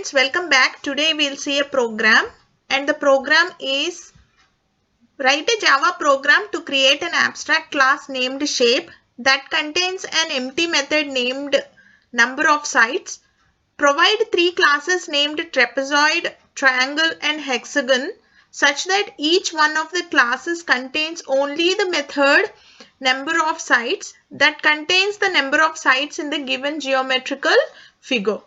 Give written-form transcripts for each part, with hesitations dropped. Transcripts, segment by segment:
students, welcome back. Today we'll see a program, and the program is write a Java program to create an abstract class named shape that contains an empty method named number of sides. Provide three classes named trapezoid, triangle and hexagon such that each one of the classes contains only the method number of sides that contains the number of sides in the given geometrical figure.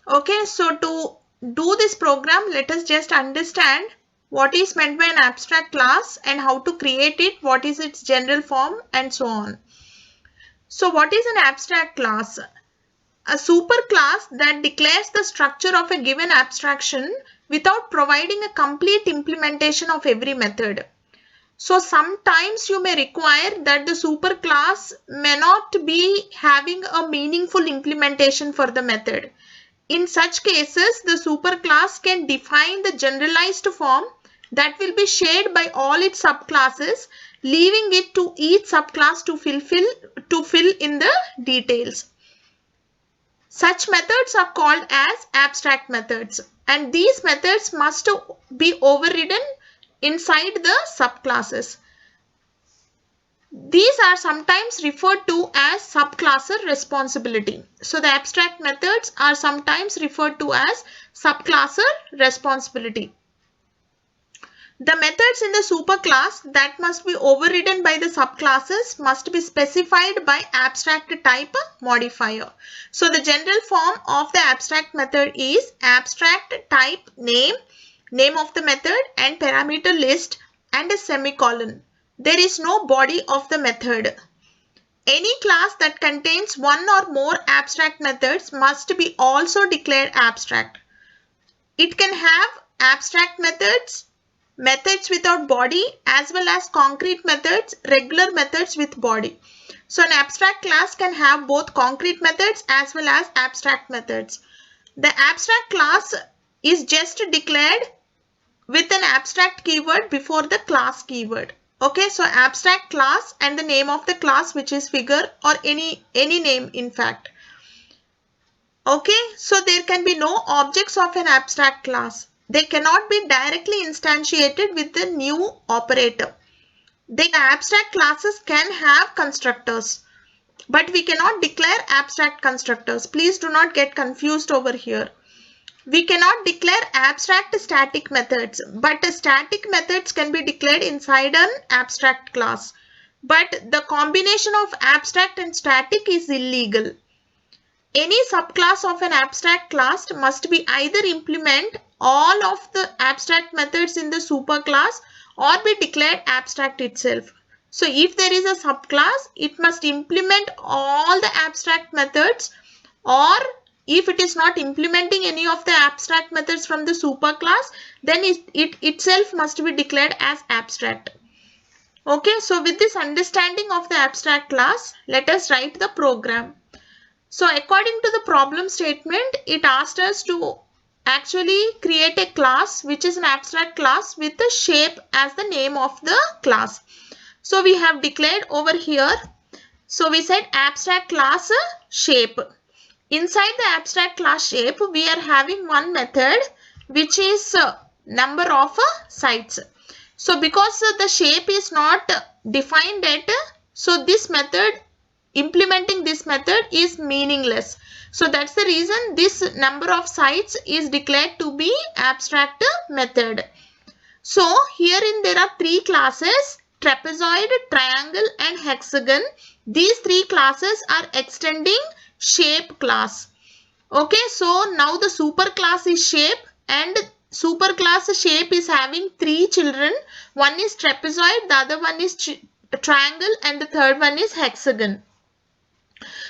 Okay, so to do this program, let us just understand what is meant by an abstract class and how to create it, what is its general form and so on. So what is an abstract class? A superclass that declares the structure of a given abstraction without providing a complete implementation of every method. So sometimes you may require that the superclass may not be having a meaningful implementation for the method. In such cases, the superclass can define the generalized form that will be shared by all its subclasses, leaving it to each subclass to fill in the details. Such methods are called as abstract methods, and these methods must be overridden inside the subclasses. These are sometimes referred to as subclass responsibility. So the abstract methods are sometimes referred to as subclass responsibility. The methods in the superclass that must be overridden by the subclasses must be specified by abstract type modifier. So the general form of the abstract method is abstract type name of the method and parameter list and a semicolon. There is no body of the method. Any class that contains one or more abstract methods must be also declared abstract. It can have abstract methods, methods without body, as well as concrete methods, regular methods with body. So an abstract class can have both concrete methods as well as abstract methods. The abstract class is just declared with an abstract keyword before the class keyword. Okay, so abstract class and the name of the class, which is figure or any name in fact. Okay, so there can be no objects of an abstract class. They cannot be directly instantiated with the new operator. The abstract classes can have constructors, but we cannot declare abstract constructors. Please do not get confused over here. We cannot declare abstract static methods, but static methods can be declared inside an abstract class. But the combination of abstract and static is illegal. Any subclass of an abstract class must be either implement all of the abstract methods in the superclass or be declared abstract itself. So if there is a subclass, it must implement all the abstract methods, or if it is not implementing any of the abstract methods from the superclass, then it itself must be declared as abstract. Okay, so with this understanding of the abstract class, let us write the program. So according to the problem statement, it asked us to actually create a class which is an abstract class with the shape as the name of the class. So we have declared over here. So we said abstract class shape. Inside the abstract class shape, we are having one method which is number of sides. So because the shape is not defined yet, so this method, implementing this method is meaningless. So that's the reason this number of sides is declared to be abstract method. So herein there are three classes: trapezoid, triangle and hexagon. These three classes are extending shape class. Okay, so now the superclass is shape, and superclass shape is having three children. One is trapezoid, the other one is triangle, and the third one is hexagon.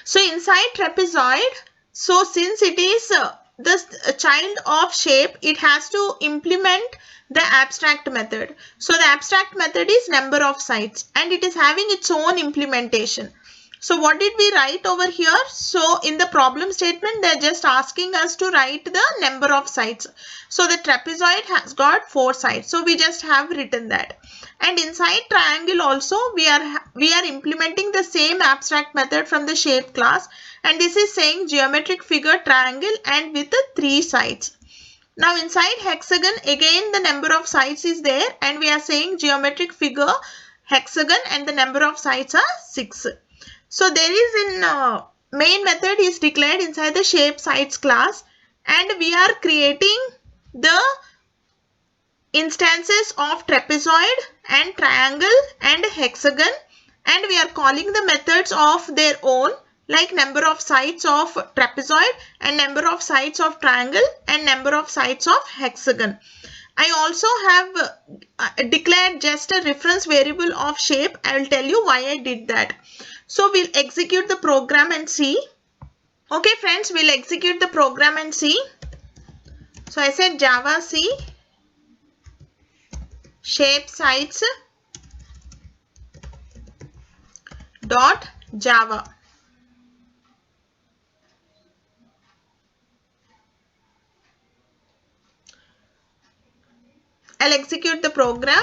So inside trapezoid, so since it is the child of shape, it has to implement the abstract method. So the abstract method is number of sides, and it is having its own implementation. So what did we write over here? So in the problem statement, they are just asking us to write the number of sides. So the trapezoid has got 4 sides. So we just have written that. And inside triangle also, we are implementing the same abstract method from the shape class. And this is saying geometric figure triangle and with the 3 sides. Now inside hexagon, again the number of sides is there, and we are saying geometric figure hexagon and the number of sides are 6. So there is in main method is declared inside the shape sides class, and we are creating the instances of trapezoid and triangle and hexagon, and we are calling the methods of their own, like number of sides of trapezoid and number of sides of triangle and number of sides of hexagon. I also have declared just a reference variable of shape. I will tell you why I did that. So we'll execute the program and see. Okay friends, we'll execute the program and see. So I said Java C shape sites dot Java. I'll execute the program.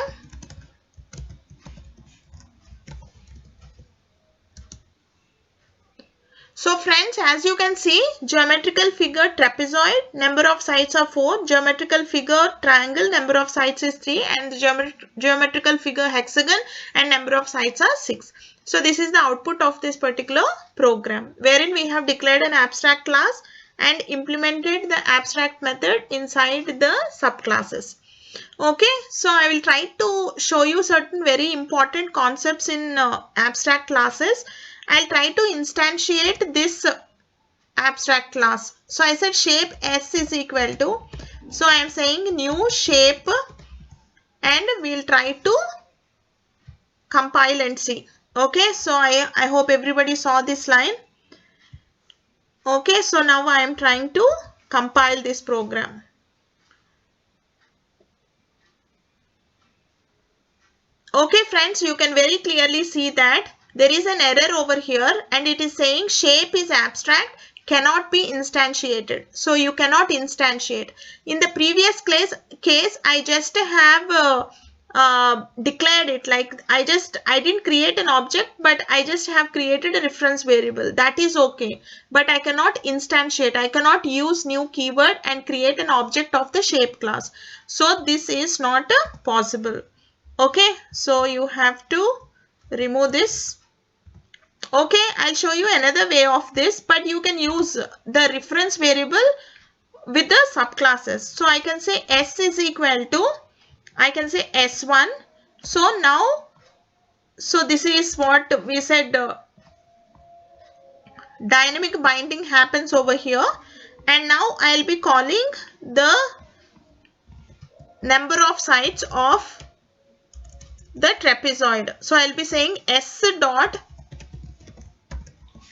So friends, as you can see, geometrical figure trapezoid, number of sides are 4, geometrical figure triangle, number of sides is 3, and the geometrical figure hexagon and number of sides are 6. So this is the output of this particular program, wherein we have declared an abstract class and implemented the abstract method inside the subclasses. Okay, so I will try to show you certain very important concepts in abstract classes. I'll try to instantiate this abstract class. So I said shape S is equal to, so I am saying new shape, and we'll try to compile and see. Okay, so I hope everybody saw this line. Okay, so now I am trying to compile this program. Okay friends, you can very clearly see that there is an error over here, and it is saying shape is abstract, cannot be instantiated. So you cannot instantiate. In the previous case, I just have declared it, like I didn't create an object, but I just have created a reference variable. That is okay, but I cannot instantiate. I cannot use new keyword and create an object of the shape class. So this is not possible. Okay, so you have to remove this. Okay, I'll show you another way of this, but you can use the reference variable with the subclasses. So I can say S is equal to, I can say S1. So now, so this is what we said, dynamic binding happens over here, and now I'll be calling the number of sides of the trapezoid. So I'll be saying S dot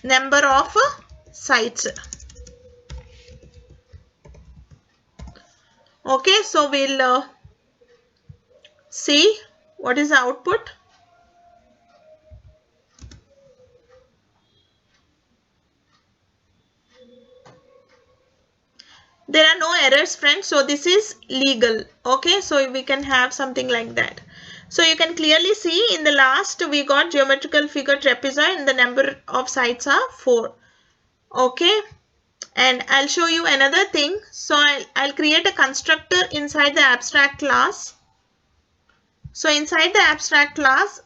number of sides. Okay, so we'll see what is the output. There are no errors friends, so this is legal. Okay, so we can have something like that. So you can clearly see in the last we got geometrical figure trapezoid and the number of sides are 4. Okay, and I'll show you another thing. So I'll create a constructor inside the abstract class. So inside the abstract class,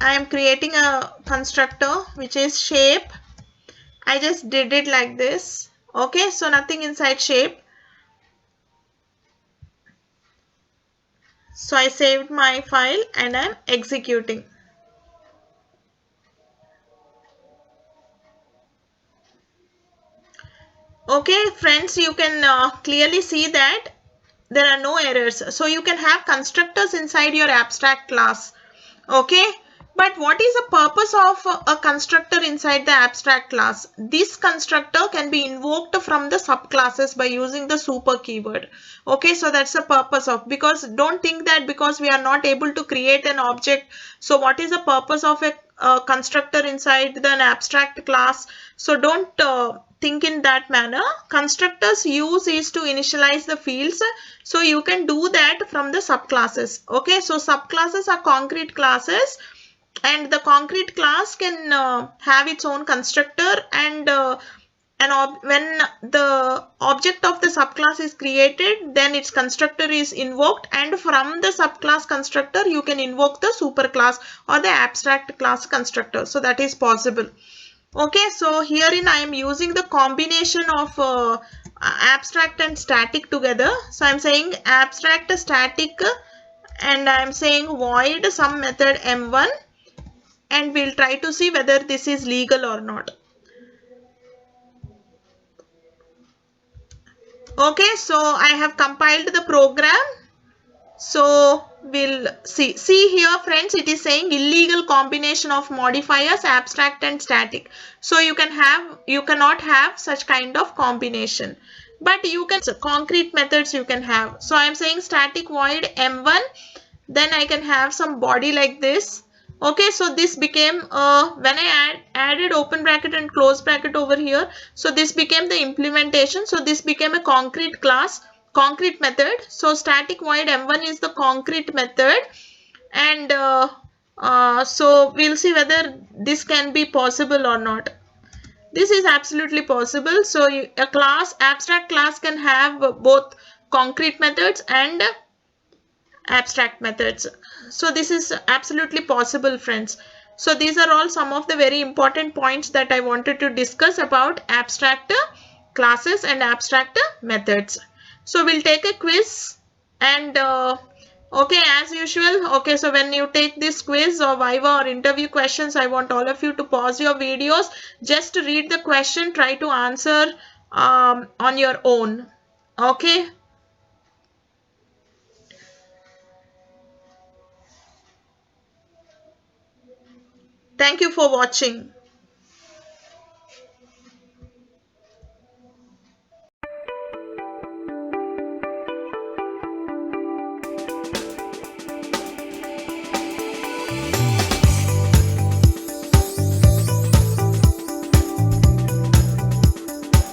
I am creating a constructor which is shape. I just did it like this. Okay, so nothing inside shape. So I saved my file and I'm executing. Okay friends, you can clearly see that there are no errors. So you can have constructors inside your abstract class. Okay, but what is the purpose of a constructor inside the abstract class? This constructor can be invoked from the subclasses by using the super keyword. Okay, so that's the purpose of, because don't think that because we are not able to create an object, so what is the purpose of a constructor inside an abstract class? So don't think in that manner. Constructors use is to initialize the fields, so you can do that from the subclasses. Okay, so subclasses are concrete classes, and the concrete class can have its own constructor, and And when the object of the subclass is created, then its constructor is invoked, and from the subclass constructor you can invoke the superclass or the abstract class constructor. So that is possible. Okay, so herein I am using the combination of abstract and static together. So I am saying abstract static, and I am saying void some method m1, and we'll try to see whether this is legal or not. Okay, so I have compiled the program. So we'll see here, friends, it is saying illegal combination of modifiers abstract and static. So you cannot have such kind of combination, but you can concrete methods you can have. So I am saying static void m1, then I can have some body like this. Okay, so this became when I added open bracket and close bracket over here, so this became the implementation. So this became a concrete class, concrete method. So static void m1 is the concrete method, and so we'll see whether this can be possible or not. This is absolutely possible. So a class, abstract class, can have both concrete methods and abstract methods. So this is absolutely possible, friends. So these are all some of the very important points that I wanted to discuss about abstract classes and abstract methods. So we'll take a quiz, and okay, as usual, okay, so when you take this quiz or viva or interview questions, I want all of you to pause your videos, just to read the question, try to answer on your own. Okay. Thank you for watching.